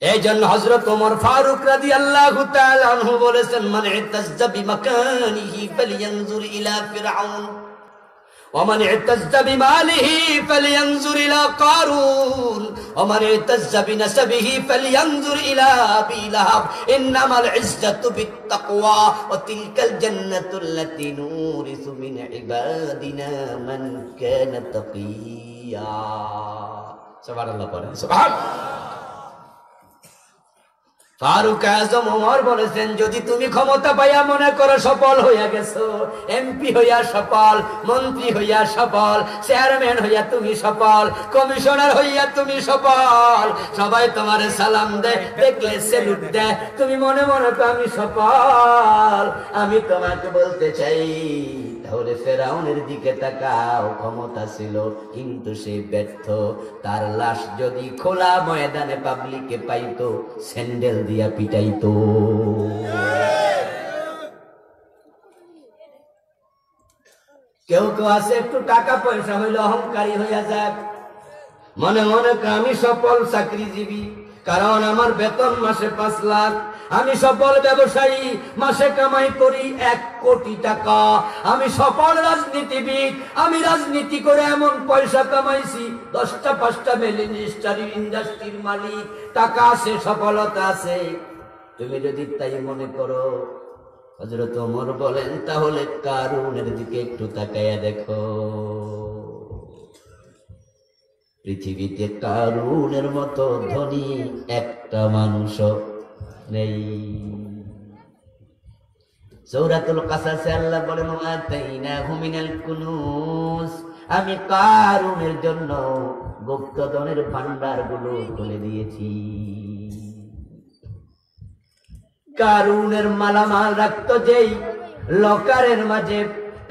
এই জন্য হযরত ওমর ফারুক রাদিয়াল্লাহু তাআলা আনহু বলেছেন, মান ইতাজ্জা বিমাকানিহি ফালইয়ানজুর ইলা ফিরআউন ওয়া মান ইতাজ্জা বিমালিহি ফালইয়ানজুর ইলা কারুন ওয়া মান ইতাজ্জা বিনাসাবিহি ফালইয়ানজুর ইলা আবি লাহাব ইন্নামাল ইজ্জাতু বিত্তাকওয়া ওয়া তিলকাল জান্নাতু আল্লাতী নুরিসু মিন ইবাদিনা মান কানা তাকিয়া। সুবহানাল্লাহ পড়েন, সুবহানাল্লাহ। ফারুক আজম ওমর বলেছেন, যদি তুমি ক্ষমতা পাইয়া মনে করো সফল হইয়া গেছো, এমপি হইয়া সফল, মন্ত্রী হইয়া সফল, চেয়ারম্যান হইয়া তুমি সফল, কমিশনার হইয়া তুমি সফল, সবাই তোমার সালাম দেয়, দেখলে সেলুট দেয়, তুমি মনে মনে তো আমি সফল, আমি তোমাকে বলতে চাই তাহলে ফেরাউনের দিকে তাকাও, ক্ষমতা ছিল কিন্তু সে ব্যর্থ। তার লাশ যদি খোলা ময়দানে পাবলিকে পাইতো, স্যান্ডেল দিয়া পিটাইতো। কেউ কেউ আছে একটু টাকা পয়সা হইলে অহংকারী হইয়া যায়, মনে মনে আমি সফল চাকরিজীবী, কারণ আমার বেতন মাসে 5 লাখ, আমি সফল ব্যবসায়ী, মাসে কামাই করি 1 কোটি টাকা, আমি সফল রাজনীতিবিদ, আমি রাজনীতি করে এমন পয়সা কামাইছি, 10টা 5টা ইন্ডাস্ট্রির মালিক, টাকা আছে, সফলতা আছে। তুমি যদি তাই মনে করো, হযরত ওমর বলেন, তাহলে কারুনের দিকে একটু তাকায়া দেখো। পৃথিবীতে কারুনের মতো ধনী একটা মানুষও নেই। সূরাতুল কাসাসে আল্লাহ বলেন, আতাইনাহু মিনাল কুনুজ, আমি কারুনের জন্য গুপ্তধনের ভান্ডারগুলো খুলে দিয়েছি। কারুনের মালামাল রাখতো যেই লকারের মাঝে,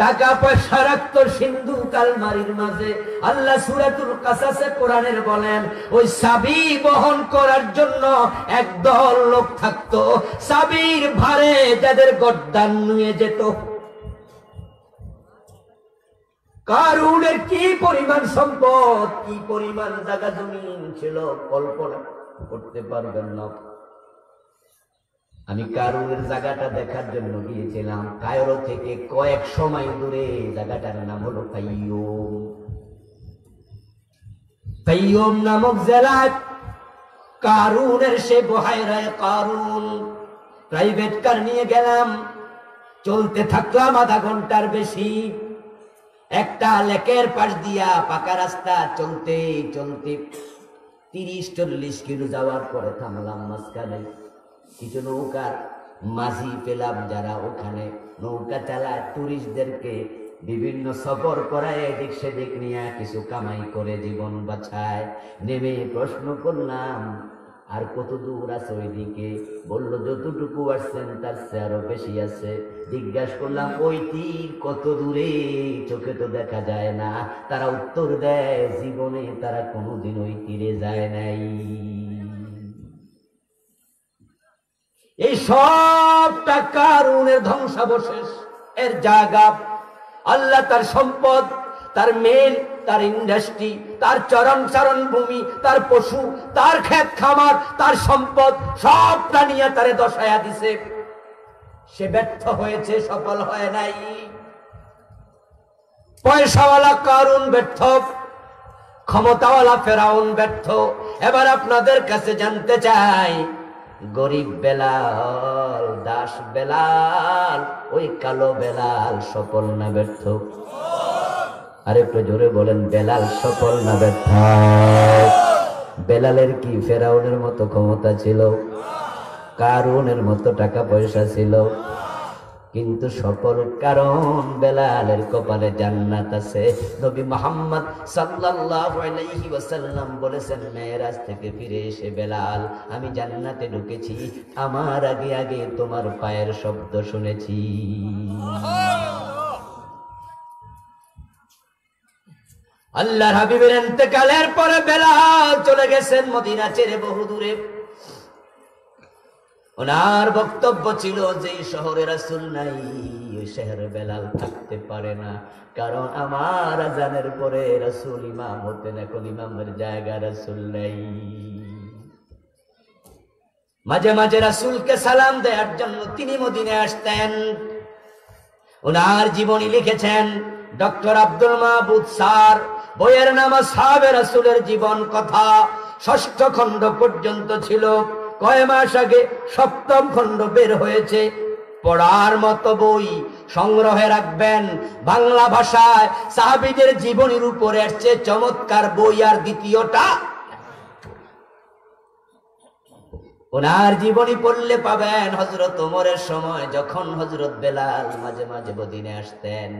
টাকা পয়সা রাখতো সিন্ধুক আলমারির মাঝে, আল্লাহ সূরাতুল কাসাসে কোরআনের বলেন, ওই চাবি বহন করার জন্য একদল লোক থাকতো, চাবির ভারে যাদের গর্দান নিয়ে যেত। কারুনের কি পরিমাণ সম্পদ, কি পরিমাণ জায়গা জমিন ছিল, কল্পনা করতে পারবেন না। আমি কারুনের জায়গাটা দেখার জন্য গিয়েছিলাম, কায়রো থেকে কয়েকশো মাইল দূরে। জায়গাটার নাম হলো ফাইয়ুম। ফাইয়ুম নামক জেলায় কারুনের সে বহায়রায় কারুন, প্রাইভেট কার নিয়ে গেলাম, চলতে থাকলাম আধা ঘন্টার বেশি। একটা লেকের পাশ দিয়া পাকা রাস্তা, চলতে চলতে 30-40 কিলো যাওয়ার পরে থামলাম মাঝখানে। কিছু নৌকার মাঝি পেলাম, যারা ওখানে নৌকা চালায়, টুরিস্টদেরকে বিভিন্ন সফর করায়, এদিক সেদিক নিয়ে কিছু কামাই করে জীবন বাঁচায়। নেমে প্রশ্ন করলাম, আর কত দূর আছে ওইদিকে? বলল, যতটুকু আসছেন তার চেয়ে আরো বেশি আছে। জিজ্ঞাসা করলাম, ওই তীর কত দূরে? চোখে তো দেখা যায় না। তারা উত্তর দেয়, জীবনে তারা কোনোদিন ওই তীরে যায় নাই। এই সবটা কারুনের ধ্বংসাবশেষ, এর জায়গা। আল্লাহ তার সম্পদ, তার মেল, তার ইন্ডাস্ট্রি, তার চরণ ভূমি, তার পশু, তার ক্ষেত খামার, তার সম্পদ সবটা নিয়ে তারে দশায়া দিছে। সে ব্যর্থ হয়েছে, সফল হয় নাই। পয়সাওয়ালা কারুন ব্যর্থ, ক্ষমতাওয়ালা ফেরাউন ব্যর্থ। এবার আপনাদের কাছে জানতে চাই, গরিব বেলাল, দাস বেলাল, ওই কালো বেলাল সফল না ব্যর্থ? আরেকটু জোরে বলেন, বেলাল সফল না ব্যর্থ? বেলালের কি ফেরাউনের মতো ক্ষমতা ছিল? কারুনের মতো টাকা পয়সা ছিল? কিন্তু সফল, কারণ বেলালের কপালে জান্নাত আছে। নবী মুহাম্মদ সাল্লাল্লাহু আলাইহি ওয়াসাল্লাম বলেছেন, মেরাজ থেকে ফিরে এসে বেলাল, আমি জান্নাতে ঢুকেছি, আমার আগে আগে তোমার পায়ের শব্দ শুনেছি। আল্লাহর হাবিবের ইন্তেকালের পরে বেলাল চলে গেছেন মদিনা ছেড়ে বহু দূরে। ওনার বক্তব্য ছিল, যে শহরে রাসূল নাই ওই শহরে বেলাল থাকতে পারে না, কারণ আমার আযানের পরে রাসূল ইমাম হতেন, এখন ইমামের জায়গা রাসূল নাই। মাঝে মাঝে রাসূলকে সালাম দেওয়ার জন্য তিনি মদিনায় আসতেন। ওনার জীবনী লিখেছেন ডক্টর আব্দুল মাহবুব স্যার। বইয়ের নাম আসহাবে রাসূলের জীবন কথা। ৬ষ্ঠ খণ্ড পর্যন্ত ছিল। কয় মাস আগে ৭ম খণ্ড বের হয়েছে। পড়ার মতো বই, সংগ্রহে রাখবেন। বাংলা ভাষায় সাহাবীদের জীবনীর উপরে এসছে চমৎকার বই আর দ্বিতীয়টা। ওনার জীবনী পড়লে পাবেন হযরত ওমরের সময় যখন হযরত বেলাল মাঝে মাঝে মদিনায় আসতেন,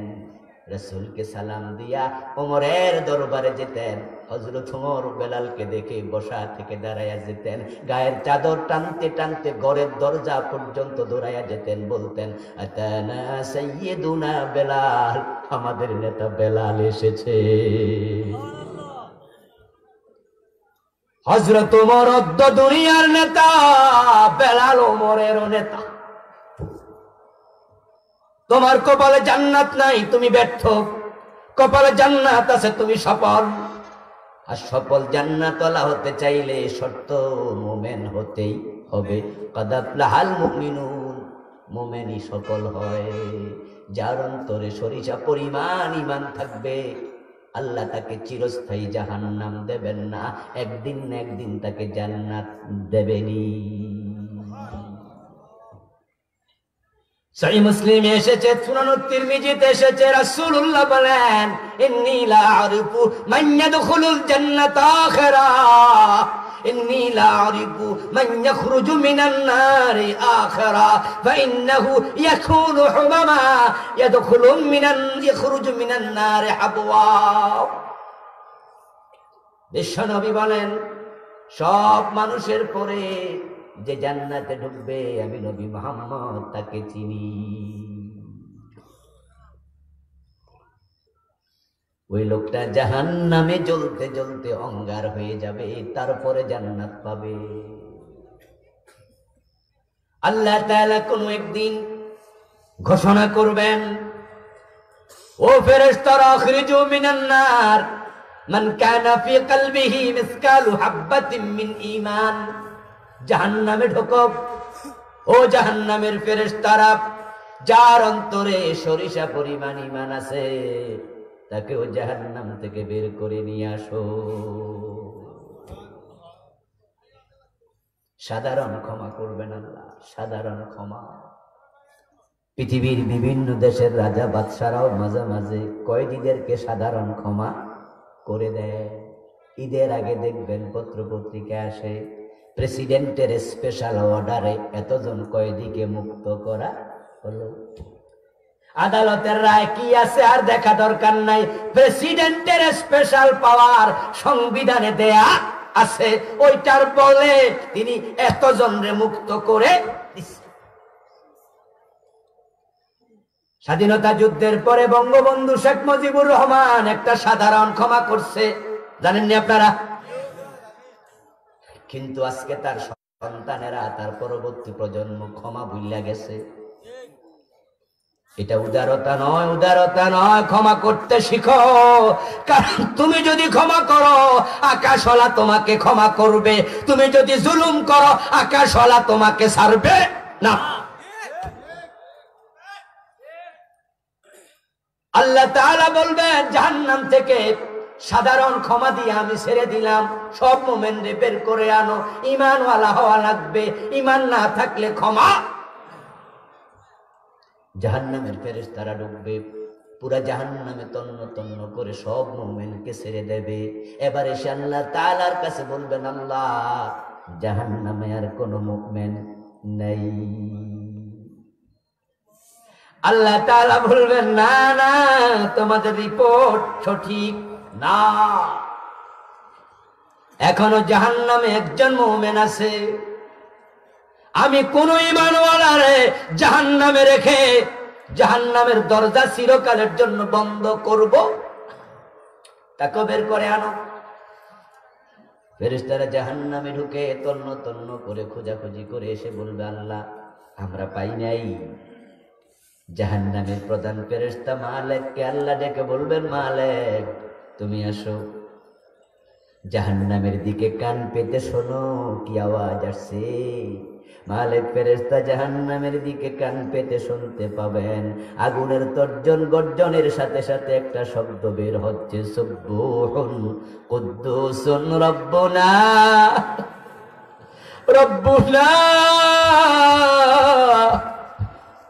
রাসূলকে সালাম দিয়া ওমরের দরবারে যেতেন। হযরত ওমর বেলালকে দেখে বসা থেকে দাঁড়াইয়া যেতেন, গায়ের চাদর টানতে টানতে ঘরের দরজা পর্যন্ত দৌড়াইয়া যেতেন, বলতেন আতানা সাইয়্যিদুনা বেলাল, আমাদের নেতা বেলাল এসেছে। হযরত ওমর অদ্য দুনিয়ার নেতা, বেলাল ওমরেরও নেতা। তোমার কপালে জান্নাত নাই, তুমি ব্যর্থ। কপালে জান্নাত আছে, তুমি সফল। আর সফল জান্নাতওয়ালা হতে চাইলে শর্ত মুমিন হতেই হবে। কাদ আফলাহাল মুমিনুন, মুমিনই সফল হয়। যার অন্তরে সরিষা পরিমাণ ঈমান থাকবে, আল্লাহ তাকে চিরস্থায়ী জাহান্নাম দেবেন না, একদিন না একদিন তাকে জান্নাত দেবেনি। সহিহ মুসলিমে এসেছে, সুনান তিরমিজিতে এসেছে, রাসূলুল্লাহ বলেন ইন্নী লা আরিফু মান ইয়াদখুলুল জান্নাতা আখিরা, ইন্নী লা আরিফু মান ইয়াখরুজু মিনান নারি আখিরা, ফাইন্নাহু ইয়াকুনু হুমামা ইয়াখরুজু মিনান নারি হাবওয়া। বিশ্বনবী বলেন সব মানুষের পরে যে জান্নাতে ঢুকবে আমি নবী মুহাম্মদ তাকে চিনি। ওই লোকটা জাহান্নামে জ্বলতে জ্বলতে অঙ্গার হয়ে যাবে, তারপরে জান্নাত পাবে। আল্লাহ তাআলা কোন একদিন ঘোষণা করবেন, ও ফেরেশতারা আখরিজু মিনান নার মান কানা ফি কলবিহি মিসকালু হাববাতিন মিন ঈমান। জাহান্নামে ঢোকো, ও জাহান্নামের ফেরেশতারা, যার অন্তরে সরিষা পরিমাণ ঈমান আছে তাকে ও জাহান্নাম থেকে বের করে নিয়ে আসো। সাধারণ ক্ষমা করবেন আল্লাহ, সাধারণ ক্ষমা। পৃথিবীর বিভিন্ন দেশের রাজা বাদশারাও মাঝে মাঝে কয়েদিদেরকে সাধারণ ক্ষমা করে দেয়। ঈদের আগে দেখবেন পত্র পত্রিকা আসে, প্রেসিডেন্টের স্পেশাল অর্ডারে এতজন কয়েদিকে মুক্ত করা হলো। আদালতের রায় কি আছে আর দেখা দরকার নাই, প্রেসিডেন্টের স্পেশাল পাওয়ার সংবিধানে দেয়া আছে, ওইটার বলে তিনি এতজনরে মুক্ত করে দিচ্ছেন। স্বাধীনতা যুদ্ধের পরে বঙ্গবন্ধু শেখ মুজিবুর রহমান একটা সাধারণ ক্ষমা করছে, জানেননি আপনারা? কিন্তু আজকে তার সন্তানেরা, তার পরবর্তী প্রজন্ম ক্ষমা ভুইলা গেছে। এটা উদারতা নয়, উদারতা নয়। ক্ষমা করতে শিখো, কারণ তুমি যদি ক্ষমা করো আকাশওয়ালা তোমাকে ক্ষমা করবে, তুমি যদি জুলুম করো আকাশওয়ালা তোমাকে ছাড়বে না। আল্লাহ তাআলা বলবেন জাহান্নাম থেকে সাধারণ ক্ষমা দিয়ে আমি ছেড়ে দিলাম, সব মুমিনরে বের করে আনো। ঈমানওয়ালা হওয়া লাগবে, ঈমান না থাকলে ক্ষমা। জাহান্নামের ফেরেশতারা ঢুকবে, পুরা জাহান্নামে তন্ন তন্ন করে সব মুমিনকে ছেড়ে দেবে। এবার এসে আল্লাহ তাআলার কাছে বলবেন, আল্লাহ জাহান্নামে আর কোন মুমিন নাই। আল্লাহ তাআলা বলবেন, না না, তোমাদের রিপোর্ট সঠিক না, এখনো জাহান্নামে একজন মুমিন আছে। আমি কোন ঈমানওয়ালারে জাহান্নামে রেখে জাহান্নামের দরজা চিরকালের জন্য বন্ধ করব? তাকে বের করে আনো। ফেরেশতারা জাহান্নামে ঢুকে তন্ন তন্ন করে খোঁজাখুঁজি করে এসে বলবে, আল্লাহ আমরা পাই নাই। জাহান্নামের প্রধান ফেরেশতা মালিককে আল্লাহ ডেকে বলবেন, মালিক তুমি আসো। জাহান্নামের দিকে কান পেতে শোনো কি আওয়াজ আসছে। মালিক ফেরেশতা জাহান্নামের দিকে কান পেতে শুনতে পাবেন আগুনের তর্জন গর্জনের সাথে সাথে একটা শব্দ বের হচ্ছে, সুবহুন কুদ্দুসুন রব্বুনা রব্বুনা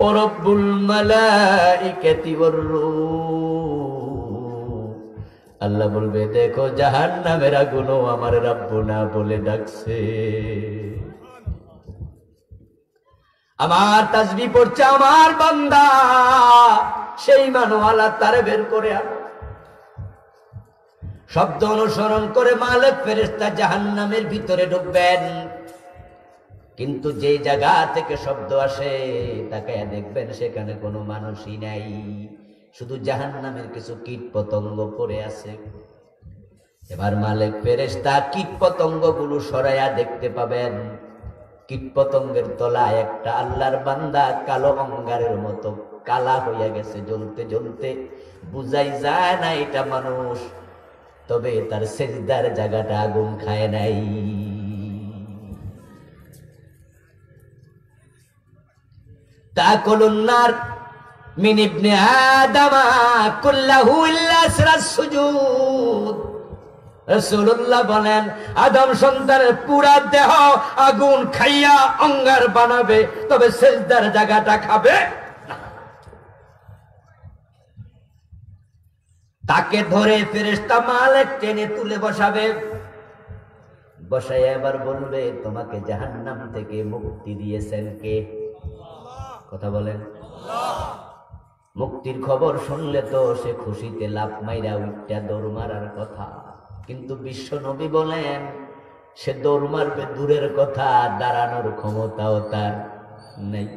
ও রব্বুল মালাইকাতি ওয়ার রূহ। আল্লাহ বলবে, দেখো জাহান্নামের আগুনও আমার রব্বুনা বলে ডাকছে। আমার তাসবিহ পড়ছে আমার বান্দা, সেই মানওয়ালা তারে বের করে আনো। শব্দ অনুসরণ করে মালিক ফেরেশতা জাহান্নামের ভিতরে ঢুকবেন, কিন্তু যে জায়গা থেকে শব্দ আসে তাকায়া দেখবেন সেখানে কোনো মানুষই নাই, শুধু জাহান্নামের কিছু কীট পতঙ্গ পড়ে আছে। এবার মালিক ফেরেশতা কীট পতঙ্গ গুলো সরাইয়া দেখতে পাবেন, কীট পতঙ্গের তলায় একটা আল্লাহর বান্দা কালো অঙ্গারের মতো কালা হইয়া গেছে, জ্বলতে জ্বলতে। বুঝাই যায় না এটা মানুষ, তবে তার সেজদার জায়গাটা আগুন খায় নাই। তাকুলুন নার মিন ইবনে আদামা কুল্লাহু ইল্লা আসরাস সুজুদ। রাসূলুল্লাহ বলেন, আদম সন্তানের পুরা দেহ আগুন খাইয়া অঙ্গার বানাবে, তবে সেজদার জায়গাটা খাবে না। তাকে ধরে ফেরেশতা মালিক টেনে তুলে বসাবে, বসাইয়া এবার বলবে, তোমাকে জাহান্নাম থেকে মুক্তি দিয়েছেন কে? কথা বলেন। মুক্তির খবর শুনলে তো সে খুশিতে লাফ মাইরা উঠটা দৌড় মারার কথা, কিন্তু বিশ্ব নবী বলেন সে দৌড় মারবে দূরের কথা, দাঁড়ানোর ক্ষমতাও তার নেই।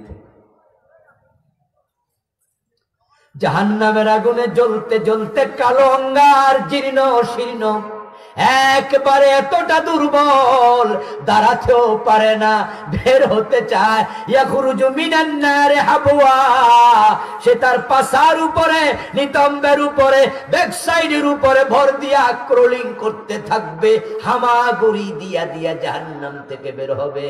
জাহান্নামের আগুনে জ্বলতে জ্বলতে কালো অঙ্গার জীর্ণ শীর্ণ, একবারে এতটা দুর্বল দাঁড়াতেও পারে না, বের হতে চায়। ইয়াখরুজু মিনান নারে হাবওয়া, সে তার পাছার উপরে, নিতম্বের উপরে, ব্যাক সাইডের উপরে ভর দিয়া ক্রলিং করতে থাকবে, হামাগুড়ি দিয়া দিয়া জাহান্নাম থেকে বের হবে।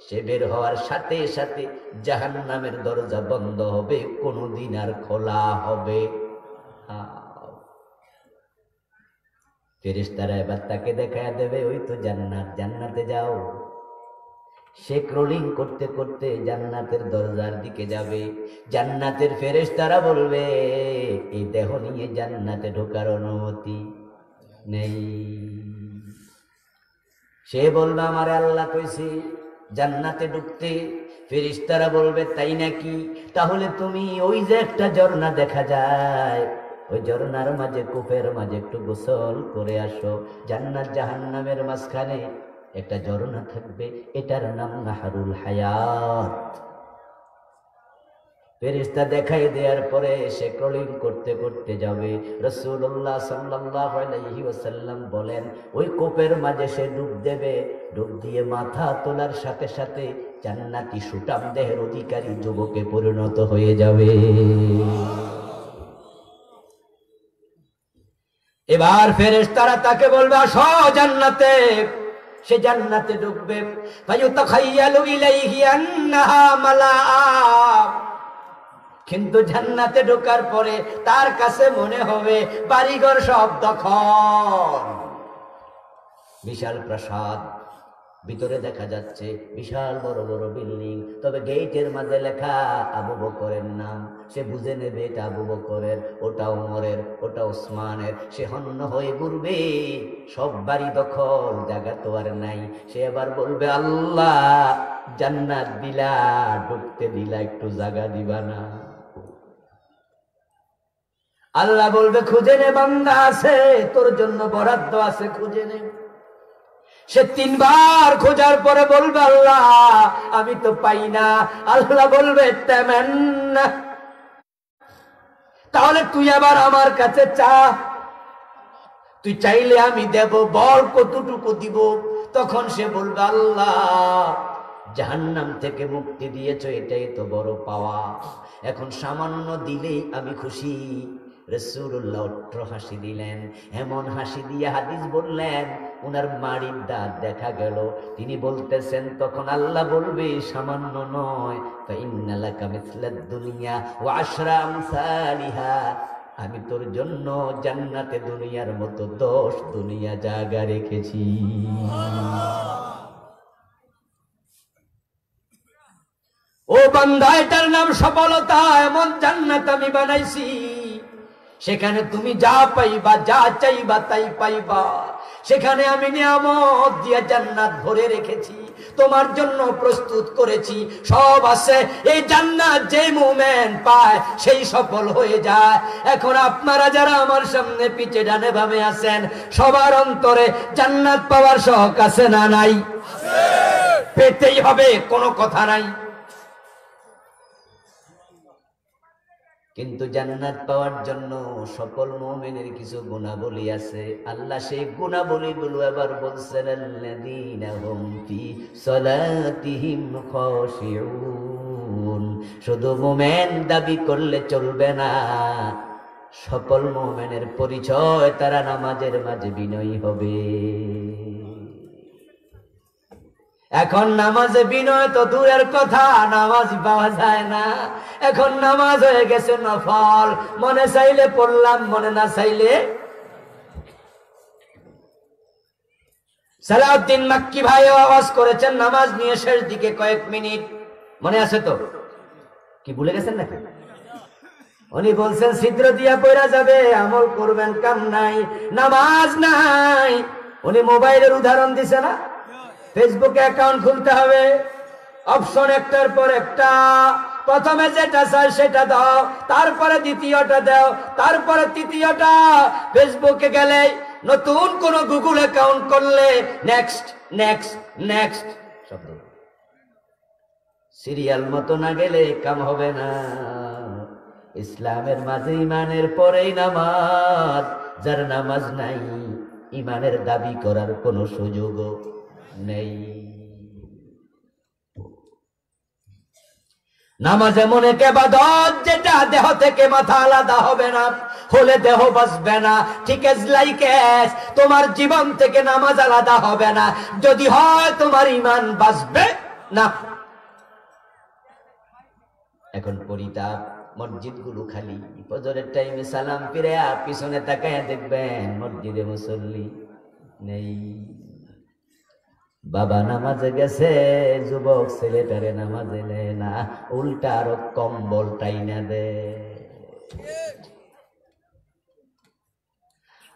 সে বের হওয়ার সাথে সাথে জাহান্নামের দরজা বন্ধ হবে, কোনদিন আর খোলা হবে। ফেরেশতারা এবার তাকে দেখায়া দেবে, ওই তো জান্নাত, জান্নাতে যাও। সে ক্রলিং করতে করতে জান্নাতের দরজার দিকে যাবে। জান্নাতের ফেরেশতারা বলবে, এই দেহ নিয়ে জান্নাতে ঢোকার অনুমতি নেই। সে বলবে, আমার আল্লাহ কইছে জান্নাতে ঢুকতে। ফেরেশতারা বলবে, তাই নাকি? তাহলে তুমি ওই যে একটা ঝর্ণা দেখা যায়, ওই ঝর্ণার মাঝে, কূপের মাঝে একটু গোসল করে আসো। জান্নাত জাহান্নামের মাঝখানে একটা ঝর্ণা থাকবে, এটার নাম নাহারুল হায়াত। ফেরেশতা দেখাই দেওয়ার পরে সে ক্রলিং করতে করতে যাবে। রাসূলুল্লাহ সাল্লাল্লাহু আলাইহি ওয়াসাল্লাম বলেন, ওই কূপের মাঝে সে ডুব দেবে, ডুব দিয়ে মাথা তোলার সাথে সাথে জান্নাতি সুঠাম দেহের অধিকারী যুবকে পরিণত হয়ে যাবে। এবার ফেরেশতারা তাকে বলবে, আসো জান্নাতে। সে জান্নাতে ঢুকবে। ফায়ুতাখায়্যালু ইলাইহি আন্নাহা মালাআ, কিন্তু জান্নাতে ঢোকার পরে তার কাছে মনে হবে বাড়িঘর সব দখল। বিশাল প্রাসাদ, ভিতরে দেখা যাচ্ছে বিশাল বড় বড় বিল্ডিং, তবে গেটের মাঝে লেখা আবু বকরের নাম। সে বুঝে নেবে এটা আবু বকরের, ওটা ওমরের, ওটা ওসমানের। সে হন্য হয়ে ঘুরবে, সব বাড়ি দখল, জায়গা তো আর নাই। সে এবার বলবে, আল্লাহ জান্নাত দিলা, ঢুকতে দিলা, একটু জায়গা দিবা না? আল্লাহ বলবে, খুঁজে নে, বান্দা আছে তোর জন্য বরাদ্দ আছে, খুঁজে নে। সে 3 বার খোঁজার পরে বলবে, আল্লাহ আমি তো পাই না। আল্লাহ বলবে, তেমন না, তাহলে তুই আবার আমার কাছে চা, তুই চাইলে আমি দেব, বল কতটুকু দিব। তখন সে বলবে, আল্লাহ জাহান্নাম থেকে মুক্তি দিয়েছো, এটাই তো বড় পাওয়া, এখন সামান্য দিলেই আমি খুশি। রাসূলুল্লাহ অট্ট হাসি দিলেন, এমন হাসি দিয়ে হাদিস বললেন উনার মাড়ির দাঁত দেখা গেল। তিনি বলতেছেন তখন আল্লাহ বলবে সামান্য নয়, ফাইন্না লাকা মিসলাদ দুনিয়া ওয়া আশরা আমসালিহা, আমি তোর জন্য জান্নাতে দুনিয়ার মতো 10 দুনিয়া জায়গা রেখেছি। ও বান্দা, এটার নাম সফলতা। এমন জান্নাত আমি বানাইছি, সেখানে তুমি যা পাইবা, যা চাইবা তাই পাইবা। সেখানে আমি নিয়ামত দিয়ে জান্নাত ভরে রেখেছি, তোমার জন্য প্রস্তুত করেছি, সব আছে। এই জান্নাত যে মুমিন পায় সেই সফল হয়ে যায়। এখন আপনারা যারা আমার সামনে পিছে ডানে বামে আছেন, সবার অন্তরে জান্নাত পাওয়ার শখ আছে না নাই? পেতেই হবে, কোনো কথা নাই। কিন্তু জান্নাত পাওয়ার জন্য সকল মুমিনের কিছু গুণাবলী আছে। আল্লাহ সেই গুণাবলীগুলো এবার বলছেন, আল্লাযীনা হুম ফি সালাতিহিম খাশিউন। শুধু মুমিন দাবি করলে চলবে না, সকল মুমিনের পরিচয় তারা নামাজের মাঝে বিনয়ী হবে। এখন নামাজে বিনয় তো দূরের কথা, নামাজ পাওয়া যায় না। এখন নামাজ হয়ে গেছে নফল, মনে চাইলে পড়লাম, মনে না চাইলে। সালাউদ্দিন মাক্কি ভাই আওয়াজ করেছেন নামাজ নিয়ে শেষ দিকে কয়েক মিনিট, মনে আছে তো? কি ভুলে গেছেন নাকি? উনি বলছেন ছিদ্র দিয়া পড়া যাবে, আমল করবেন কাম নাই, নামাজ নাই। উনি মোবাইলের উদাহরণ দিছে না, ফেসবুকে অ্যাকাউন্ট খুলতে হবে, অপশন একটার পর একটা, প্রথমে যেটা চাই সেটা দাও, তারপরে দ্বিতীয়টা দাও, তারপরে তৃতীয়টা। ফেসবুকে গেলে নতুন কোন গুগল অ্যাকাউন্ট করলে নেক্সট নেক্সট নেক্সট শব্দ। সিরিয়াল মতো না গেলে কাম হবে না। ইসলামের মাঝে ইমানের পরেই নামাজ। যার নামাজ নাই, ইমানের দাবি করার কোনো সুযোগও নেই। নামাজ এমন এক ইবাদত যেটা দেহ থেকে মাথা আলাদা হবে না, হলে দেহ বাঁচবে না। ঠিক এজ লাইক এস, তোমার জীবন থেকে নামাজ আলাদা হবে না, যদি হয় তোমার ঈমান বাঁচবে না। এখন পরিতাপ, মসজিদগুলো খালি। ফজরের টাইমে সালাম ফিরে পিছনে তাকায় দেখবেন মসজিদে মুসল্লি নেই। বাবা নামাজে গেছে, যুবক ছেলেটারে নামাজে নেয় না, উল্টা আরো কম্বল টাইনা দেয়।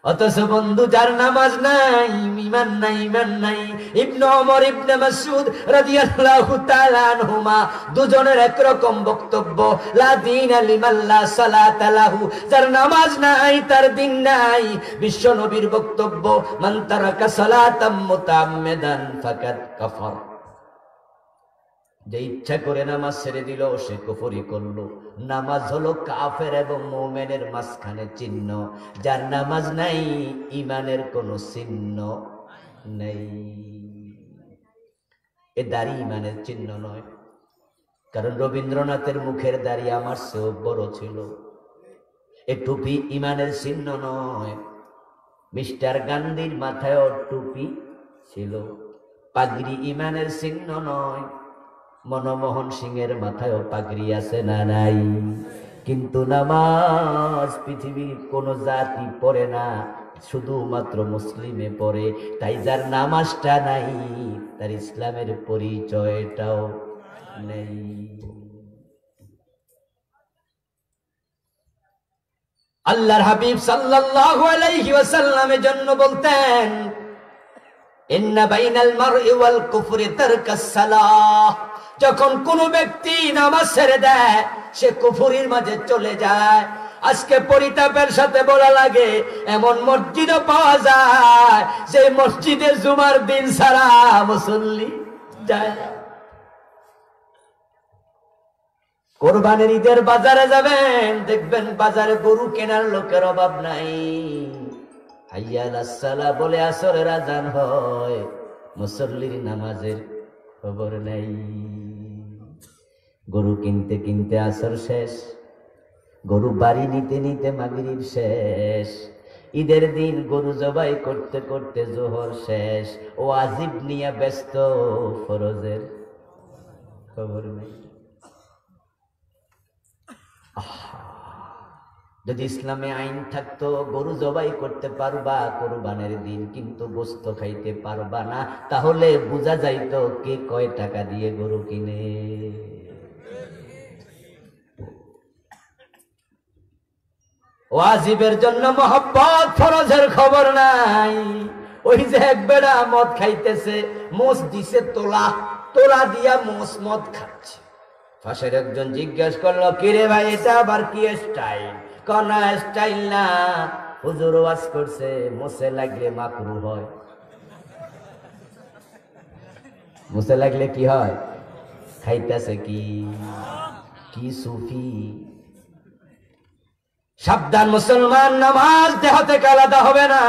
অথচ বন্ধু যার নামাজ নাই, ঈমান নাই, ঈমান নাই। ইবনে ওমর ইবনে মাসউদ রাদিয়াল্লাহু তাআলা আনহুমা দুজনের একরকম বক্তব্য, লা দীনা লিমান লা সালাতা লাহু, যার নামাজ নাই তার দিন নাই। বিশ্ব নবীর বক্তব্য, মান তারাকা সালাতাম মুতাআম্মিদান ফাকাদ কাফার, যে ইচ্ছা করে নামাজ ছেড়ে দিল সে কুফরি করলো। নামাজ হলো কাফের এবং মুমিনের মাঝখানে চিহ্ন। যার নামাজ নাই, ঈমানের কোনো চিহ্ন নেই। এ দাড়ি ঈমানের চিহ্ন নয়, কারণ রবীন্দ্রনাথের মুখের দাড়ি আমার চেয়েও বড় ছিল। এ টুপি ঈমানের চিহ্ন নয়। মিস্টার গান্ধীর মাথায়ও টুপি ছিল। পাগড়ি ঈমানের চিহ্ন নয়। মনমোহন সিংয়ের মাথায়ও পাগড়ি আছে না নাই? কিন্তু নামাজ পৃথিবীর কোন জাতি পড়ে না, শুধুমাত্র মুসলিমে পড়ে। তাই যার নামাজটা নাই, তার ইসলামের পরিচয়টাও নেই। আল্লাহর হাবিব সাল্লাল্লাহু আলাইহি ওয়াসাল্লামের জন্য বলতেন, ইন্না বাইনাল মারই ওয়াল কুফরি তারকাস সালাহ। যখন কোন ব্যক্তি নামাজ ছেড়ে দেয়, সে কুফরির মাঝে চলে যায়। আজকে পরিতাপের সাথে বলা লাগে, এমন মসজিদও পাওয়া যায় যে মসজিদে জুমার দিন ছাড়া মুসল্লি যায় না। কোরবানির ঈদের বাজারে যাবেন, দেখবেন বাজারে গরু কেনার লোকের অভাব নাই। হাইয়া আলাস সালাহ বলে আসরের আযান হয়, মুসল্লির নামাজের খবর নাই। গরু কিনতে কিনতে আসর শেষ, গরু বাড়ি নিতে নিতে মাগরিব শেষ, ঈদের দিন গরু জবাই করতে করতে জোহর শেষ, ওয়াজিব নিয়ে ব্যস্ত, ফরজের খবর নেই। যদি ইসলামে আইন থাকতো গরু জবাই করতে পারবা কোরবানের দিন, কিন্তু গোস্ত খাইতে পারবা না, তাহলে বোঝা যাইতো কে কয় টাকা দিয়ে গরু কিনে। ওয়াজিবের জন্য মহব্বত, ফরজের খবর নাই। ওই যে এক বেড়া মদ খাইতেছে, মোষ দিছে তোলা, তোলা দিয়া মোষ মদ খাচ্ছে। পাশের একজন জিজ্ঞেস করলো, কিরে ভাই এটা আবার কি স্টাইল? কোনা স্টাইল না, হুজুর ওয়াজ করছে মোষে লাগলে মাকরু হয়। মোষে লাগলে কি হয়? খাইতেছে কি কি সুফি। সাবধান মুসলমান, নামাজ দেহ থেকে আলাদা হবে না,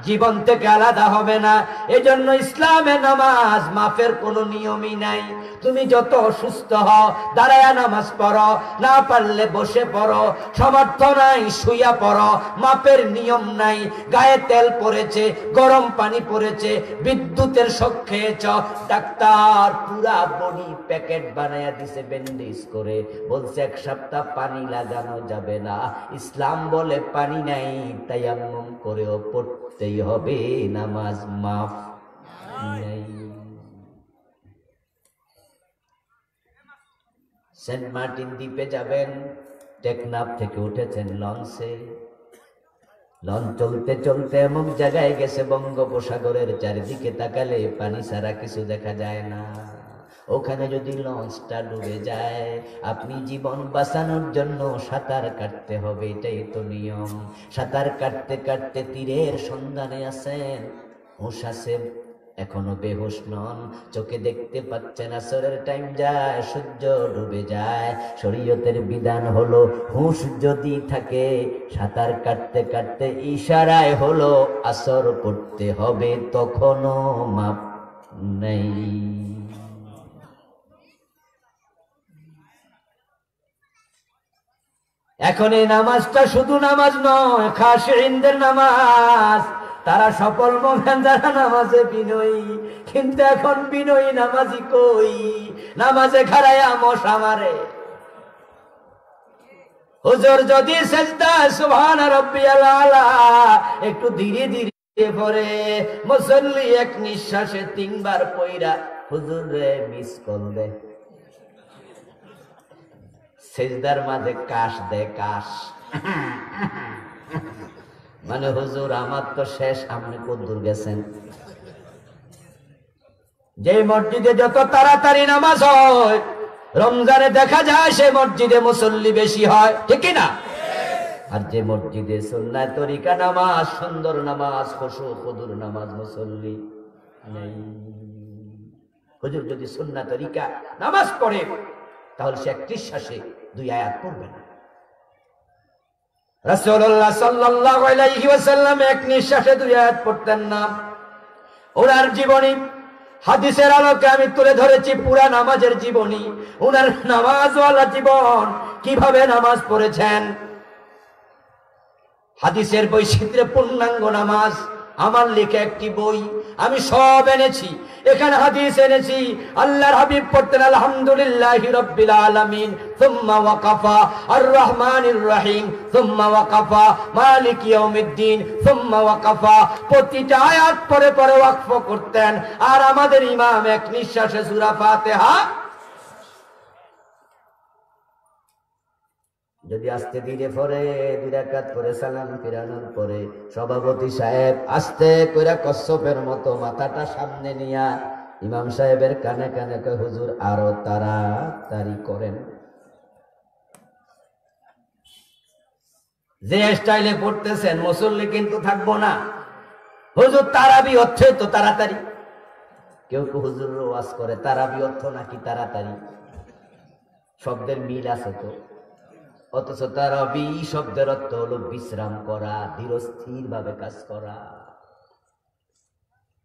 জীবন থেকে আলাদা হবে না। এজন্য ইসলামে নামাজ মাফের কোনো নিয়মই নাই। তুমি যত অসুস্থ হও দাঁড়ায়া নামাজ পড়ো, না পারলে বসে পড়ো, সামর্থ্য নাই শুইয়া পড়ো, মাপের নিয়ম নাই। গায়ে তেল পড়েছে, গরম পানি পড়েছে, বিদ্যুতের শক খেয়েছ, ডাক্তার পুরা বডি প্যাকেট বানায়া দিছে ব্যান্ডেজ করে, বলছে 1 সপ্তাহ পানি লাগানো যাবে না। ইসলাম বলে পানি নাই, তায়াম্মুম করেও পড়তেই হবে, নামাজ মাফ নাই। সেন্ট মার্টিন দ্বীপে যাবেন, টেকনাফ থেকে উঠেছেন লঞ্চে, লঞ্চ চলতে চলতে এমন জায়গায় গেছে বঙ্গোপসাগরের চারিদিকে তাকালে পানি ছাড়া কিছু দেখা যায় না। ওখানে যদি লঞ্চটা ডুবে যায়, আপনি জীবন বাঁচানোর জন্য সাঁতার কাটতে হবে, এটাই তো নিয়ম। সাঁতার কাটতে কাটতে তীরের সন্ধানে আছেন, হুঁশ আছে, এখনো বেহুশ নন, চোখে দেখতে পাচ্ছেন, আসরের টাইম যায়, সূর্য ডুবে যায়। শরীয়তের বিধান হলো হুঁশ যদি থাকে, সাঁতার কাটতে কাটতে ইশারায় হলো আসর পড়তে হবে, তখনও মাপ নেই। এখন এই নামাজটা শুধু নামাজ নয়, খাশিঈনদের নামাজ। তারা সফল মোমেন যারা নামাজে বিনয়ী, কিন্তু এখন বিনয়ী নামাজি কই? নামাজে খাড়ায়া মশা মারে। হুজুর যদি সেজদা সুবহান রাব্বিয়াল আলা একটু ধীরে ধীরে পড়ে, মুসল্লি এক নিঃশ্বাসে 3 বার পয়রা হুজুর রে মিস কল দে, সেজদার মাঝে কাশ দে, কাশ মানে হুজুর আমার তো শেষ, আপনি কদ্দুর গেছেন। যে মসজিদে যত তাড়াতাড়ি নামাজ হয়, রমজানে দেখা যায় সে মসজিদে মুসল্লি বেশি হয়, ঠিক না? আর যে মসজিদে সুন্নাত তরিকা নামাজ, সুন্দর নামাজ, খুশু খুদুর নামাজ, মুসল্লি নেই। হুজুর যদি সুন্নাত তরিকা নামাজ পড়ে, তাহলে সে 31 শ্বাসে 2 আয়াত পড়বে না। রাসূলুল্লাহ সাল্লাল্লাহু আলাইহি ওয়াসাল্লাম এক নিঃশ্বাসে 2 আয়াত পড়তেন না। ওনার জীবনী হাদিসের আলোকে আমি তুলে ধরেছি, পুরা নামাজের জীবনী, ওনার নামাজওয়ালা জীবন, কিভাবে নামাজ পড়েছেন। হাদিসের বৈচিত্র্যে পূর্ণাঙ্গ নামাজ আমার লেখা একটি বই, আমি সব এনেছি। এখানে হাদিস এনেছি, আল্লাহর হাবিব পড়তেন আলহামদুলিল্লাহি রাব্বিল আলামিন, সুম্মা ওয়াকাফা, আর রহমানির রহিম, সুম্মা ওয়াকাফা, মালিক ইয়াউমিদ্দিন, সুম্মা ওয়াকাফা। প্রতিটা আয়াত পরে পরে ওয়াকফ করতেন। আর আমাদের ইমাম এক নিঃশ্বাসে সূরা ফাতিহা, যদি আস্তে ধীরে পড়ে, 2 রাকাত পরে সালাম ফিরানোর পরে সভাপতি সাহেব আস্তে কইরা কচ্ছপের মতো মাথাটা সামনে নিয়া ইমাম সাহেবের কানে কানে কয়, হুজুর আরো তাড়াতাড়ি করেন। যে স্টাইলে পড়তেছেন মুসল্লি কিন্তু থাকবো না। হুজুর তারাবি হচ্ছে তো তাড়াতাড়ি। কেউ কেউ হুজুর ওয়াজ করে তারাবি অর্থ নাকি তাড়াতাড়ি, শব্দের মিল আছে তো। অথচ তারাবি শব্দের অর্থ হলো বিশ্রাম করা, ধীরস্থির ভাবে কাজ করা।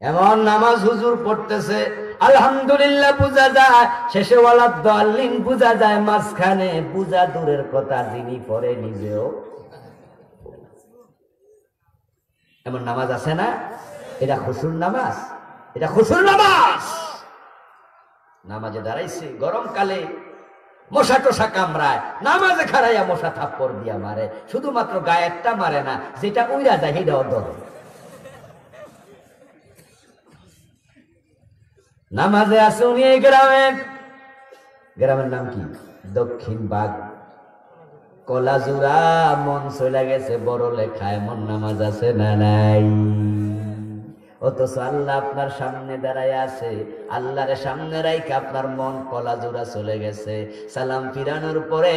এমন নামাজ হুজুর পড়তেছে, আলহামদুলিল্লাহ বুঝা যায়, শেষে ওয়ালা দাল্লিন বুঝা যায়, মাঝখানে বুঝা দূরের কথা যিনি পড়ে নিজেও। এমন নামাজ আছে না? এটা খুশুর নামাজ, এটা খুশুর নামাজ। নামাজে দাঁড়াইছে, গরমকালে মশা টশা কামড়ায়, নামাজে খাড়াইয়া মশা থাপ্পড় দিয়া মারে, শুধুমাত্র গায়েরটা মারে না, যেটা উইরা যায় সেটাও ধরে। নামাজে আছে উনি এই গ্রামের নাম কি? দক্ষিণ বাগ, কলাজুরা। মন চলে গেছে বড় লেখা, এমন নামাজ আছে না নাই? অথচ আল্লাহ আপনার সামনে দাঁড়ায় আছে, আল্লাহরে সামনে রাইখে আপনার মন কলাজোড়া চলে গেছে। সালাম ফিরানোর পরে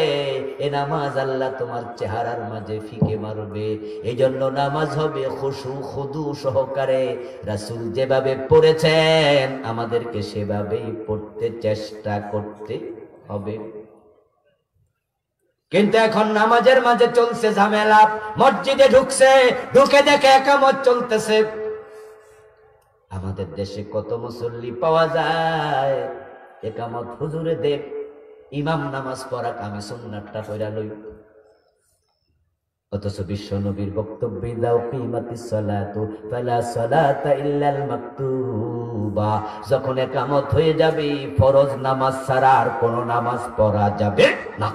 এ নামাজ আল্লাহ তোমার চেহারার মাঝে ফিকে মারবে। এই জন্য নামাজ হবে খুশু খুদু সহকারে। রাসূল যেভাবে পড়েছেন আমাদেরকে সেভাবেই পড়তে চেষ্টা করতে হবে। কিন্তু এখন নামাজের মাঝে চলছে ঝামেলা। মসজিদে ঢুকছে, ঢুকে দেখে একামত চলতেছে। আমাদের দেশে কত মুসল্লি পাওয়া যায়, একামত হুজুরে দেখ, ইমাম নামাজ পড়াক, আমি সুন্নাতটা পড়া লই। অথচ বিশ্ব নবীর বক্তব্যে দাও কিমাতিস সালাতু ফালা সালাতা ইল্লাল মাকতুবা, যখন একামত হয়ে যাবে ফরজ নামাজ ছাড়া আর কোন নামাজ পড়া যাবে না।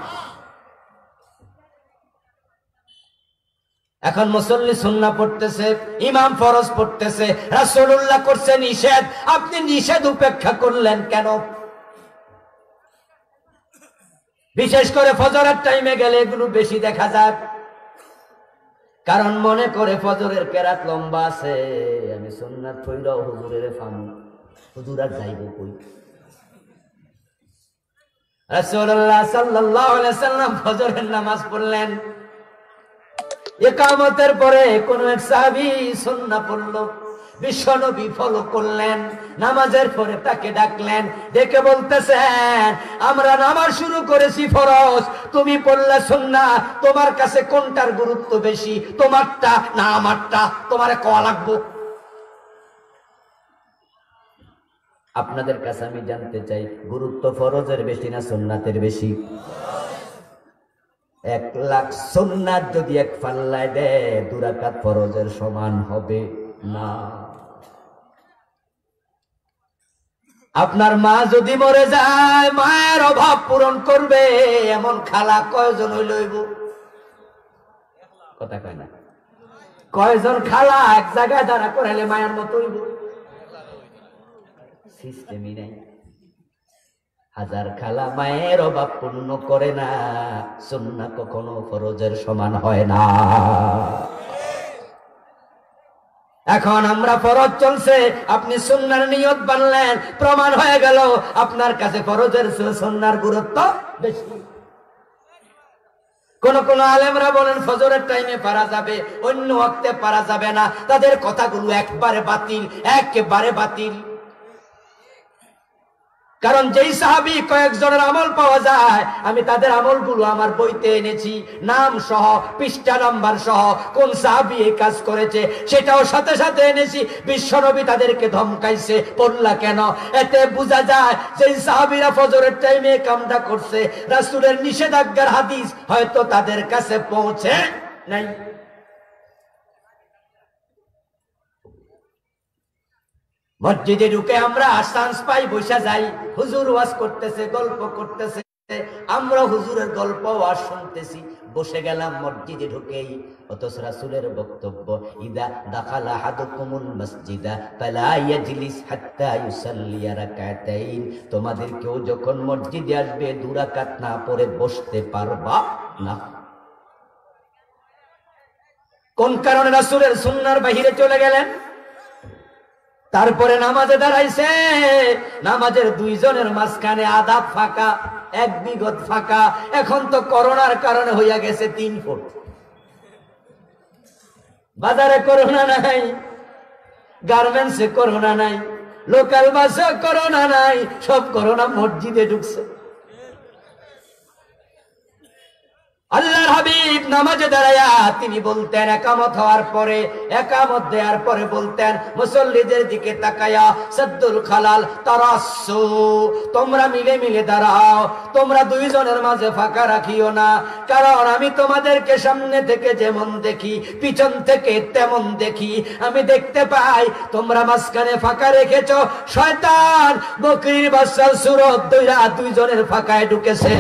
এখন মুসল্লি সুন্নাহ পড়তেছে, ইমাম ফরজ পড়তেছে, রাসূলুল্লাহ করছে নিষেধ, আপনি নিষেধ উপেক্ষা করলেন কেন? বিশেষ করে ফজরের টাইমে গেলে এগুলো বেশি দেখা যায়, কারণ মনে করে ফজরের কেরাত লম্বা আছে, আমি সুন্নাত পড়াও হুজুরের ফামু, হুজুর আর যাইব কই? রাসূলুল্লাহ সাল্লাল্লাহু আলাইহি ওয়াসাল্লাম ফজরের নামাজ পড়লেন, ইকামতের পরে কোন এক সাহাবী সুন্নাহ পড়ল, বিশ্বনবী ফলো করলেন, নামাজের পরে তাকে ডাকলেন, ডেকে বলতেছেন আমরা নামাজ শুরু করেছি ফরজ, তুমি পড়লে সুন্নাহ, তোমার কাছে কোনটার গুরুত্ব বেশি, তোমারটা না আমারটা? তোমারে কোয়া লাগবো। আপনাদের কাছে আমি জানতে চাই, গুরুত্ব ফরজের বেশি না সুন্নাতের বেশি? 1,00,000 সুন্নাত যদি এক পাল্লায় দেয় 2 রাকাত ফরজের সমান হবে না। আপনার মা যদি মরে যায়, মায়ের অভাব পূরণ করবে এমন খালা কয়জন হইলইব? কথা কয় না, কয়জন খালা এক জায়গায় দাঁড়া করাইলে মায়ের মতো হইব? সিস্টেমই নাই। 1000 খালা মায়ের অভাব পূর্ণ করে না, সুন্নাহ কখনো ফরজের সমান হয় না। এখন আমরা ফরজ চলছে, আপনি সুন্নাহর নিয়ত বানলেন, প্রমাণ হয়ে গেল আপনার কাছে ফরজের সুন্নাহর গুরুত্ব বেশি। কোন কোন আলেমরা বলেন ফজরের টাইমে পারা যাবে, অন্য ওয়াক্তে পারা যাবে না। তাদের কথাগুলো একবারে বাতিল, একেবারে বাতিল। কারণ যেই সাহাবী কয়েকজনের আমল পাওয়া যায়, আমি তাদের আমলগুলো আমার বইতে এনেছি, নাম সহ, পৃষ্ঠা নাম্বার সহ, কোন সাহাবী এই কাজ করেছে সেটাও সাথে সাথে এনেছি। বিশ্বনবী তাদেরকে ধমকাইছে, পড়লা কেন? এতে বোঝা যায় যে সাহাবীরা ফজরের টাইমে কামটা করছে, রাসূলের নিষেধাজ্ঞার হাদিস হয়তো তাদের কাছে পৌঁছে নাই। মসজিদে ঢুকে আমরা চান্স পাই, বসে যাই, হুজুর ওয়াজ করতেছে, গল্প করতেছে, আমরা হুজুরের গল্প ওয়াজ শুনতেছি, বসে গেলাম মসজিদে ঢুকেই। অথচ রাসূলের বক্তব্য, ইদা দাখালা আহাদুকুমুল মসজিদা ফালা ইয়াজলিস হাত্তা ইউসাল্লি রাকাতাইন, তোমাদের কেউ যখন মসজিদে আসবে 2 রাকাত না পড়ে বসতে পারবা না। কোন কারণে রাসূলের সুন্নাহর বাহিরে চলে গেলেন? তারপরে নামাজে দাঁড়াইছে, নামাজের 2 জনের মাঝখানে আদাব ফাঁকা, 1 বিগত ফাঁকা। এখন তো করোনার কারণে হইয়া গেছে 3 ফুট। বাজারে করোনা নাই, গার্মেন্টসে করোনা নাই, লোকাল বাসে করোনা নাই, সব করোনা মসজিদে ঢুকছে। আল্লাহর হাবিব নামাজে দাঁড়ায়া তিনি বলতেন, একামত হওয়ার পরে, একামত দেওয়ার পরে বলতেন মুসল্লিদের দিকে তাকায়া, সাদ্দুল খালাল তারাসসু, তোমরা মিলে মিলে দাঁড়াও, তোমরা দুইজনের মাঝে ফাঁকা রাখিও না, কারণ আমি তোমাদেরকে সামনে থেকে যেমন দেখি পিছন থেকে তেমন দেখি। আমি দেখতে পাই তোমরা মাঝখানে ফাঁকা রেখেছ, শয়তান বকরির বাচ্চার সুরত দইরা দুইজনের ফাঁকায় ঢুকেছে।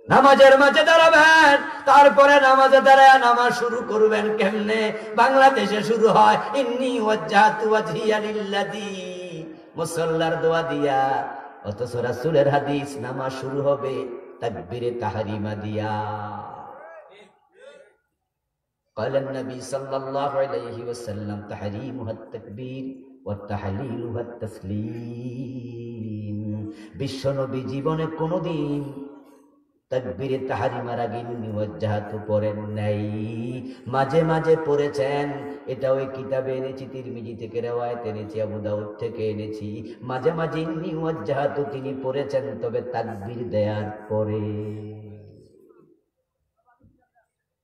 নামাজের মাঝে দাঁড়াবেন, তারপরে নামাজে দাঁড়ায় নামাজ শুরু করবেন কেমনে? বাংলাদেশে শুরু হয় ইন্নী ওয়াজ্জাহতু ওয়াজহিয়া লিল্লাযী, মুসাল্লার দোয়া দিয়া, অথচ রাসূলের হাদিস নামাজ শুরু হবে তাকবীরে তাহরিমা দিয়া। قال النبي صلى الله عليه وسلم تحريمها التكبير والتحليلها التسليم। বিশ্ব নবী জীবনে কোনদিন তাকবীরে তাহরিমার আগে ইন্নী ওয়াজ্জাহতু পড়েন নাই, মাঝে মাঝে পড়েছেন। এটা ওই কিতাবে এনেছি, তিরমিজি থেকে রিওয়ায়াত এনেছি, আবু দাউদ থেকে এনেছি। মাঝে মাঝে ইন্নী ওয়াজ্জাহতু তিনি পড়েছেন, তবে তাকবীর দেওয়ার পরে।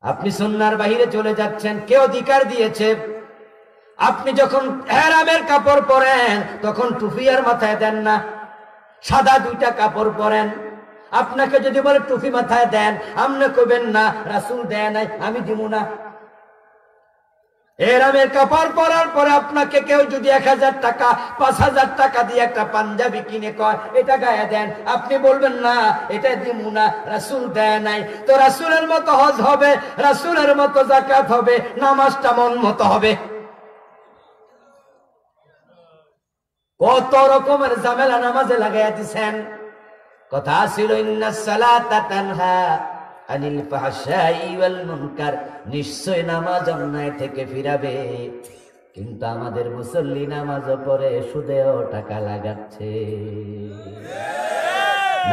আপনি সুন্নাহর বাহিরে চলে যাচ্ছেন, কে অধিকার দিয়েছে? আপনি যখন ইহরামের কাপড় পরেন তখন টুপি আর মাথায় দেন না, সাদা দুইটা কাপড় পরেন। আপনাকে যদি বলে টুপি মাথায় দেন, আপনি কইবেন না রাসূল দেয় নাই, আমি দিব না। ইহরামের কাপড় পরার পরে আপনাকে কেউ যদি 1000 টাকা 5000 টাকা দিয়ে একটা পাঞ্জাবি কিনে কয় এটা গায়ে দেন, আপনি বলবেন না এটা দিব না, রাসূল দেয় নাই। তো রাসূলের মতো হজ হবে, রাসূলের মতো যাকাত হবে, নামাজটা মন মতো হবে। কত রকমের ঝামেলা নামাজে লাগাইয়া দিছেন। কথা ছিল ইন্নাস সালাতা তানহা আনিল ফাহশাই ওয়াল মুনকার, নিশ্চয় নামাজ অন্যায় থেকে ফিরাবে। কিন্তু আমাদের মুসল্লি নামাজ পড়ে সুদেও টাকা লাগাচ্ছে,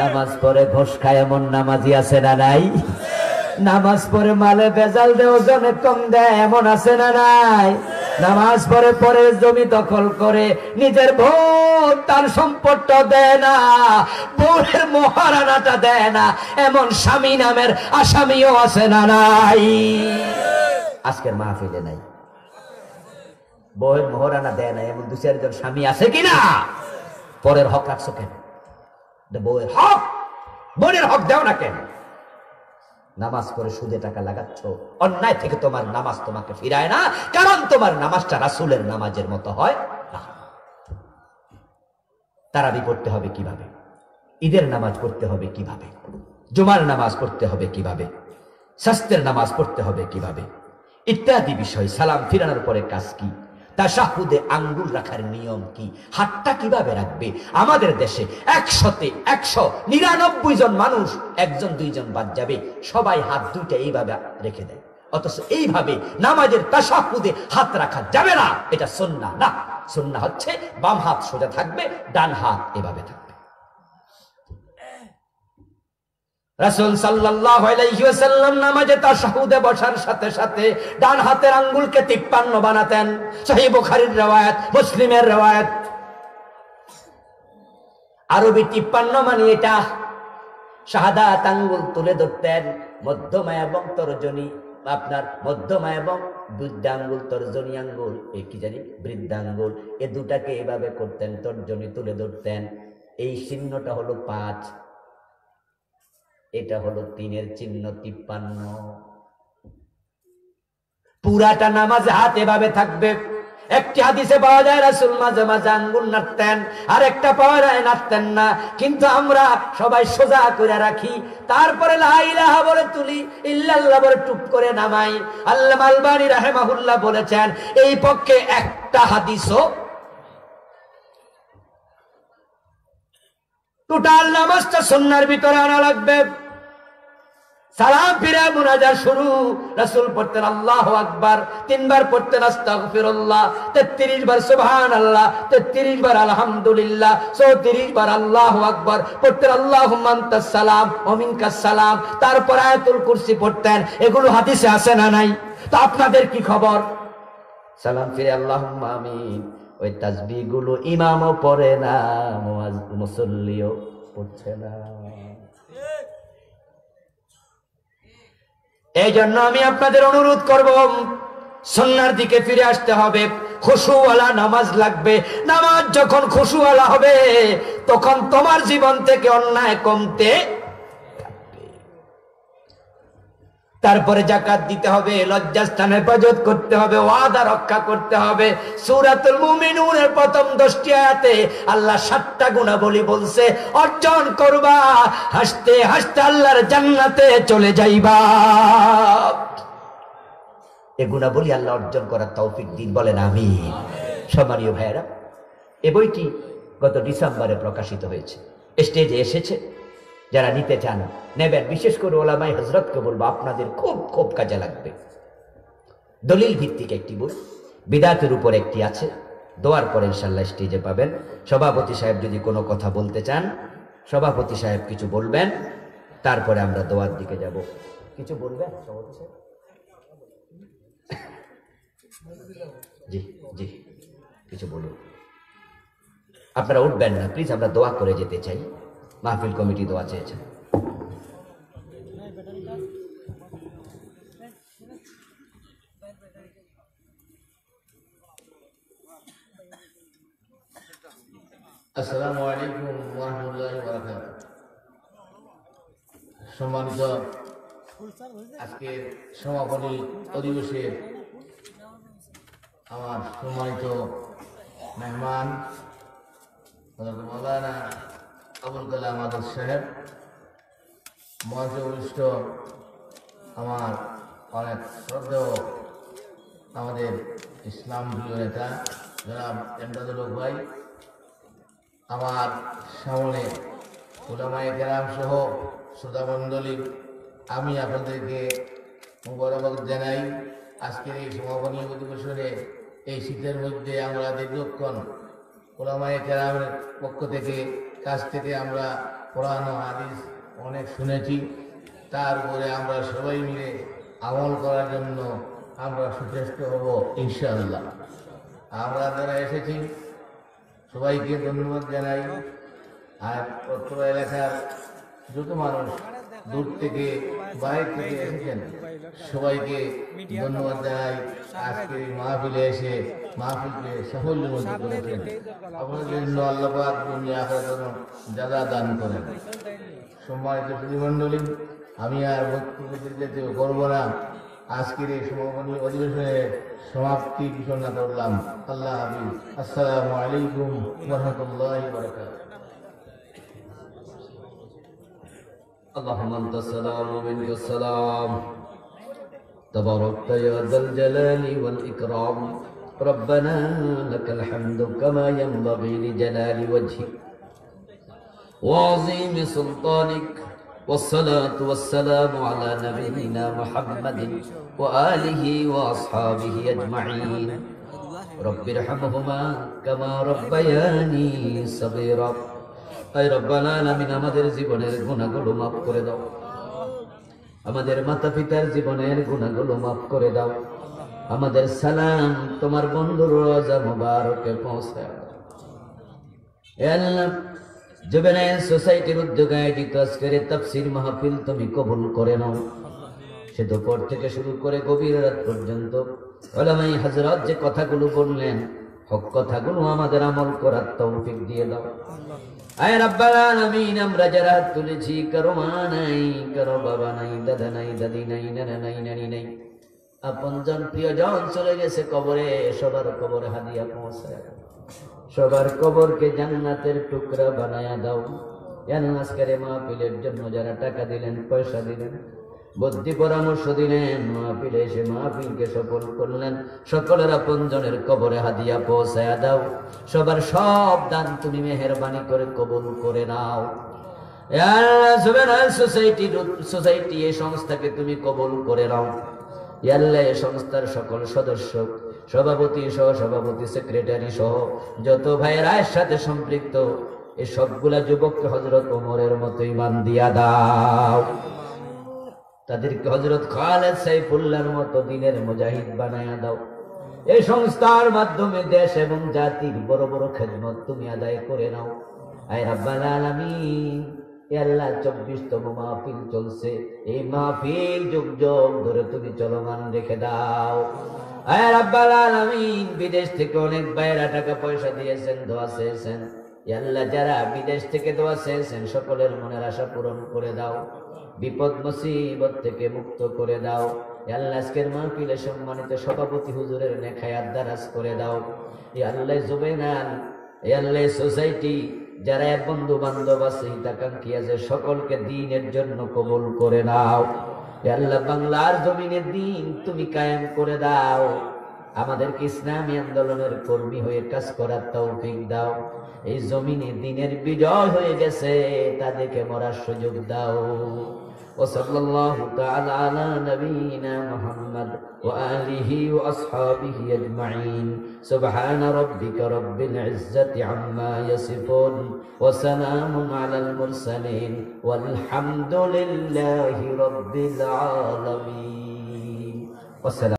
নামাজ পড়ে ঘোষ খায়, এমন নামাজি আছে না নাই? নামাজ পড়ে মালে বেজাল দেয়, ওজনে কম দেয়, এমন আছে না নাই? নামাজ পড়ে পরের জমি দখল করে, নিজের ভোট তার সম্পদটা দেয় না, বউয়ের মহারানাটা দেয় না, এমন স্বামী নামের আসামিও আছে না নাই? আজকের মাহফিলে নাই, বউয়ের মহারানা দেয় না এমন 2-4 জন স্বামী আছে কিনা? পরের হক রাখছো কেন? বউয়ের হক, বোনের হক দেও না কেন? নামাজ পড়ে সুদে টাকা লাগাচ্ছ, অন্যায় থেকে তোমার নামাজ তোমাকে ফিরায় না, কারণ তোমার নামাজটা রাসূলের নামাজের মতো হয় না। তারাবি পড়তে হবে কিভাবে? ঈদের নামাজ পড়তে হবে কিভাবে? জুমার নামাজ পড়তে হবে কিভাবে? শাস্ত্রের নামাজ পড়তে হবে কিভাবে? ইত্যাদি বিষয়। সালাম ফিরানোর পরে কাজ কি? তাশাহুদে আঙ্গুল রাখার নিয়ম কি? হাতটা কিভাবে রাখবে? আমাদের দেশে 199 জন মানুষ, 1-2 জন বাদ যাবে, সবাই হাত দুইটা এইভাবে রেখে দেয়। অথচ এইভাবে নামাজের তাশাহুদে হাত রাখা যাবে না, এটা সুন্নাহ না। সুন্নাহ হচ্ছে বাম হাত সোজা থাকবে, ডান হাত এভাবে থাকবে। রাসূল সাল্লাল্লাহু আলাইহি ওয়াসাল্লাম নামাজে তাশাহুদে বসার সাথে সাথে ডান হাতের আঙ্গুলকে 53 বানাতেন। সহিহ বুখারীর riwayat, মুসলিমের riwayat। আরবি 53 মানে এটা। শাহাদাত আঙ্গুল তুলে ধরতেন, মধ্যমা এবং তর্জনী, আপনার মধ্যমা এবং বৃদ্ধাঙ্গুল, তর্জনী আঙ্গুল, কি জানি বৃদ্ধাঙ্গুল, এ দুটাকে এভাবে করতেন, তর্জনী তুলে ধরতেন। এই চিহ্নটা হলো 5, এটা হলো 3-এর চিহ্ন 53। পুরাটা নামাজে হাত এভাবে থাকবে। একটি হাদিসে পাওয়া যায় রাসূল মাঝে মাঝে আঙ্গুল নাড়তেন, আর একটা পাওয়া যায় নাড়তেন না। কিন্তু আমরা সবাই সোজা করে রাখি, তারপরে লা ইলাহা বলে তুলি, ইল্লাল্লাহ বলে টুপ করে নামাই। আল্লামা আলবানী রাহিমাহুল্লাহ বলেছেন এই পক্ষে একটা হাদিসও, টোটাল নামাজটা সুন্নাহর ভিতরে আনা লাগবে। সালাম ফিরে মুনাজাত শুরু, রাসূল পড়তেন আল্লাহু আকবার, 3 বার পড়তেন আস্তাগফিরুল্লাহ, 33 বার সুবহানাল্লাহ, 33 বার আলহামদুলিল্লাহ, 34 বার আল্লাহু আকবার পড়তেন, আল্লাহুম্মা আনতাস সালাম ওয়া মিনকাস সালাম। তারপর আয়াতুল কুরসি পড়তেন। এগুলো হাদিসে আছে না নাই? তো আপনাদের কি খবর? সালাম ফিরে আল্লাহুম্মা আমিন, ওই তাসবিহগুলো ইমামও পড়ে না, মুসল্লিও পড়ছে না। এই জন্য আমি আপনাদের অনুরোধ করব, সুন্নাহর দিকে ফিরে আসতে হবে। খুশুওয়ালা নামাজ লাগবে। নামাজ যখন খুশুওয়ালা হবে তখন তোমার জীবন থেকে অন্যায় কমতে থাকবে। তারপরে যাকাত দিতে হবে, লজ্জাস্থান হেফাজত করতে হবে, ওয়াদা রক্ষা করতে হবে। সূরাতুল মুমিনুনের প্রথম 10টি আয়াতে আল্লাহ 7টা গুণাবলী বলছে, অর্জন করবা, হাসতে হাসতে আল্লাহর জান্নাতে চলে যাইবা। এই গুণাবলী আল্লাহ অর্জন করার তৌফিক দিন, বলেন আমিন। সম্মানীয় ভাইয়েরা, এই বইটি গত ডিসেম্বরে প্রকাশিত হয়েছে, স্টেজে এসেছে। যারা নিতে চান নেবেন। বিশেষ করে ওলামায়ে হযরতকে বলবো, আপনাদের খুব খুব কাজে লাগবে। দলিল ভিত্তিক একটি বই, বিদাতের উপর একটি আছে। দোয়ার পরে ইনশাআল্লাহ স্টেজে পাবেন। সভাপতি সাহেব যদি কোনো কথা বলতে চান, সভাপতি সাহেব কিছু বলবেন, তারপরে আমরা দোয়ার দিকে যাব। কিছু বলবেন সভাপতি সাহেব? জি জি, কিছু বলুন। আপনারা উঠবেন না প্লিজ, আমরা দোয়া করে যেতে চাই। মাহফিল কমিটি দোয়া চেয়েছেন। আসসালামু আলাইকুম ওয়া রাহমাতুল্লাহি ওয়া বারাকাতুহু। সম্মানিত আজকের সমাপনী অধিবেশনের আমার সম্মানিত মেহমান হযরত মাওলানা আবুল কালাম আজাদ সাহেব, মঞ্চে উপবিষ্ট আমার অনেক শ্রদ্ধেয় আমাদের ইসলাম প্রিয় নেতা জনাব এমদাদুল হক ভাই, আমার সামনে উলামায়ে কেরাম সহ শ্রোতামণ্ডলী, আমি আপনাদেরকে মুবারকবাদ জানাই। আজকের এই সমাপনী অধিবেশনে এই শীতের মধ্যে আমরা দীর্ঘক্ষণ উলামায়ে কেরামের পক্ষ থেকে কাছ থেকে আমরা কোরআন ও হাদিস অনেক শুনেছি। তারপরে আমরা সবাই মিলে আমল করার জন্য আমরা সচেষ্ট হব ইনশাআল্লাহ। আমরা যারা এসেছি সবাইকে ধন্যবাদ জানাই। আর অত্র এলাকার যত মানুষ দূর থেকে বাইরে থেকে এসেছেন সবাইকে ধন্যবাদ জানাই। আজকে এই মাহফিলে এসে মাহফিলকে সাফল্যমণ্ডিত করেছেন। আপনাদের জন্য আল্লাহ পাক দুনিয়া আখিরাতে যাজা দান করেন। সম্মানিত সুধীমণ্ডলী, আমি আর বক্তব্য দিতে করবো না। আজকের এই সমাপনী অধিবেশনের সমাপ্তি ঘোষণা করলাম। আল্লাহ হাফিজ। আসসালামু আলাইকুম ওয়া রাহমাতুল্লাহি ওয়া বারাকাতুহু। اللهم انت السلام ومنك السلام تباركت يا ذا الجلال والإكرام ربنا لك الحمد كما ينبغي لجلال وجهك وعظيم سلطانك والصلاة والسلام على نبينا محمد وآله وأصحابه أجمعين رب ارحمهما كما ربياني صغيرا আয় রব্বাল আলামিন, আমাদের জীবনের গুনাহগুলো মাফ করে দাও, আমাদের মাতা পিতার জীবনের গুনাহগুলো মাফ করে দাও, আমাদের সালাম তোমার বন্ধুর রওজা মুবারকে পৌঁছায় দাও। হে আল্লাহ, জুবেনাইল সোসাইটির উদ্যোগে আয়োজিত আজকের তাফসীর মাহফিল তুমি কবুল করে নাও। সে দুপুর থেকে শুরু করে গভীর রাত পর্যন্ত উলামায়ে হযরত যে কথাগুলো বললেন, হক কথাগুলো আমাদের আমল করার তৌফিক দিয়ে দাও। আয় রাব্বাল আলামিন, আমরা যারা হাত তুলেছি, কারো মা নাই, কারো বাবা নাই, দাদা নাই, দাদি নাই, নানা নাই, নানি নাই, আপনজন প্রিয়জন চলে গেছে কবরে, সবার কবরে হাদিয়া পৌঁছায় দাও, সবার কবরকে জান্নাতের টুকরা বানায়া দাও। আজকের মাহফিলের জন্য যারা টাকা দিলেন, পয়সা দিলেন, বুদ্ধি পরামর্শ দিলেন, মাহফিলে এসে মাহফিলকে সফল করলেন, সকলের আপনজনের কবরে হাদিয়া পৌঁছায়া দাও। সবার সব দান তুমি মেহেরবানি করে কবুল করে নাও। সোসাইটি এই সংস্থাকে তুমি কবুল করে নাও। আল্লাহ, এই সংস্থার সকল সদস্য, সভাপতি সহ সভাপতি, সেক্রেটারি সহ যত ভাইয়েরা এর সাথে সম্পৃক্ত, এই সবগুলা যুবককে হযরত ওমরের মতো ঈমান দিয়া দাও। তাদেরকে হযরত খালেদ সাইফুল্লাহর মতো দিনের মুজাহিদ বানায়া দাও। এই সংস্থার মাধ্যমে দেশ এবং জাতির বড় বড় খেদমত তুমি আদায় করে নাও। আয় রাব্বাল আলামিন, এ আল্লাহ 24তম মাহফিল চলছে, এই মাহফিল যুগ যুগ ধরে তুমি চলমান রেখে দাও। আয় রাব্বাল আলামিন, বিদেশ থেকে অনেক ভাইরা টাকা পয়সা দিয়েছেন, দোয়া চেয়েছেন, এ আল্লাহ যারা বিদেশ থেকে দোয়া চেয়েছেন সকলের মনের আশা পূরণ করে দাও, বিপদ মুসিবত থেকে মুক্ত করে দাও। এ আল্লাহ আজকের মাহফিলে সম্মানিত সভাপতি হুজুরের নেক হায়াত দারাজ করে দাও। এ আল্লাহ জুবেনাল, এ আল্লাহ সোসাইটি যারা বন্ধু বান্ধব আছে, হিতাকাঙ্ক্ষী আছে, সকলকে দ্বীনের জন্য কবুল করে নাও। এ আল্লাহ বাংলার জমিনে দ্বীন তুমি কায়েম করে দাও, আমাদেরকে ইসলামী আন্দোলনের কর্মী হয়ে কাজ করার তৌফিক দাও। এই জমিনে দ্বীনের বিজয় হয়ে গেছে, তাদেরকে মরার সুযোগ দাও। وصلى الله تعالى على نبينا محمد وآله وأصحابه أجمعين. سبحان ربك رب العزة عما يصفون وسلام على المرسلين والحمد لله رب العالمين. والسلام.